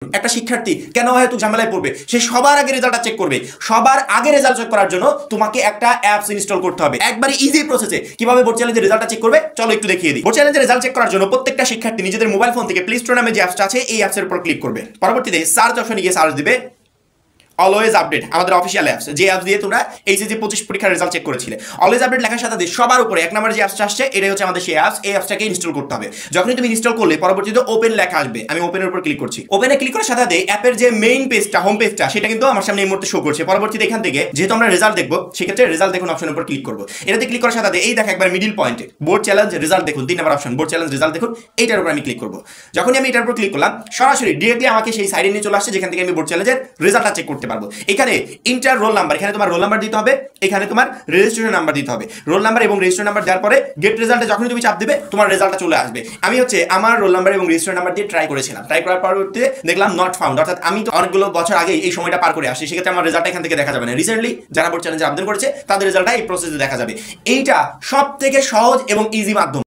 একটা শিক্ষার্থী কেন হয়তো ঝামেলায় পড়বে, সে সবার আগে রেজাল্টটা চেক করবে। সবার আগে রেজাল্ট চেক করার জন্য তোমাকে একটা অ্যাপস ইনস্টল করতে হবে। একবারে ইজি প্রসেসে কিভাবে বোর্ড চ্যালেঞ্জের রেজাল্টটা চেক করবে চলো একটু দেখিয়ে দিই। বোর্ড চ্যালেঞ্জের রেজাল্ট চেক করার জন্য প্রত্যেকটা শিক্ষার্থী নিজেদের মোবাইল ফোন থেকে প্লে স্টোর নামে যে অ্যাপসটা আছে এই অ্যাপসের উপর ক্লিক করবে। পরবর্তীতে সার্চ অপশনে গিয়ে সার্চ দিবে অলওয়েজ আপডেট, আমাদের অফিসিয়াল অ্যাপস, যে অ্যাপস দিয়ে তোমরা এইচএসসি 25 পরীক্ষার রেজাল্ট চেক করেছিলে। অলওয়েজ আপডেট লেখার সাথে সবার উপরে এক নম্বরে যে অ্যাপসটা আসছে এটাই হচ্ছে আমাদের সেই অ্যাপস। এই অ্যাপসটাকে ইনস্টল করতে হবে। যখনই তুমি ইনস্টল করলে পরবর্তীতে ওপেন লেখা আসবে, আমি ওপেনের উপর ক্লিক করছি। ওপেনে ক্লিক করার সাথে অ্যাপের যে মেইন পেজটা, হোম পেজটা, সেটা কিন্তু আমার সামনে এই মুহূর্তে শো করছে। পরবর্তীতে এখান থেকে যেহেতু আমরা রেজাল্ট দেখবো সেক্ষেত্রে রেজাল্ট দেখুন অপশনের উপর ক্লিক করবো। এটাতে ক্লিক করার সাথে এই দেখো একবার মিডিল পয়েন্টে বোর্ড চ্যালেঞ্জ রেজাল্ট দেখুন 3 নম্বর অপশন, বোর্ড চ্যালেঞ্জ রেজাল্ট দেখুন, এইটার উপর আমি ক্লিক করবো। যখনই আমি এটার উপর ক্লিক করলাম সরাসরি ডিরেক্টলি আমাকে সেই সাইডে নিয়ে চলে আসছে যেখান থেকে আমি বোর্ড চ্যালেঞ্জের রেজাল্টটা চেক করতে পারবো। এখানে ইন্টার রোল নাম্বার, এখানে তোমার রোল নাম্বার দিতে হবে, এখানে তোমার রেজিস্ট্রেশন নাম্বার দিতে হবে। রোল নাম্বার এবং রেজিস্ট্রেশন নাম্বার দেওয়ার পরে গেট রেজাল্টে যখনই তুমি চাপ দিবে তোমার রেজাল্টটা চলে আসবে। আমি হচ্ছে আমার রোল নাম্বার এবং রেজিস্ট্রেশন নাম্বার দিয়ে ট্রাই করেছিলাম। ট্রাই করার পরবর্তীতে দেখলাম নট ফাউন্ড, অর্থাৎ আমি তো অনেকগুলো বছর আগে এই সময়টা পার করে আসছি, সেক্ষেত্রে আমার রেজাল্টটা এখান থেকে দেখা যাবে না। রিসেন্টলি যারা বোর্ড চ্যালেঞ্জে আবেদন করেছে তাদের রেজাল্টটা এই প্রসেসে দেখা যাবে। এইটা সব থেকে সহজ এবং ইজি মাধ্যম।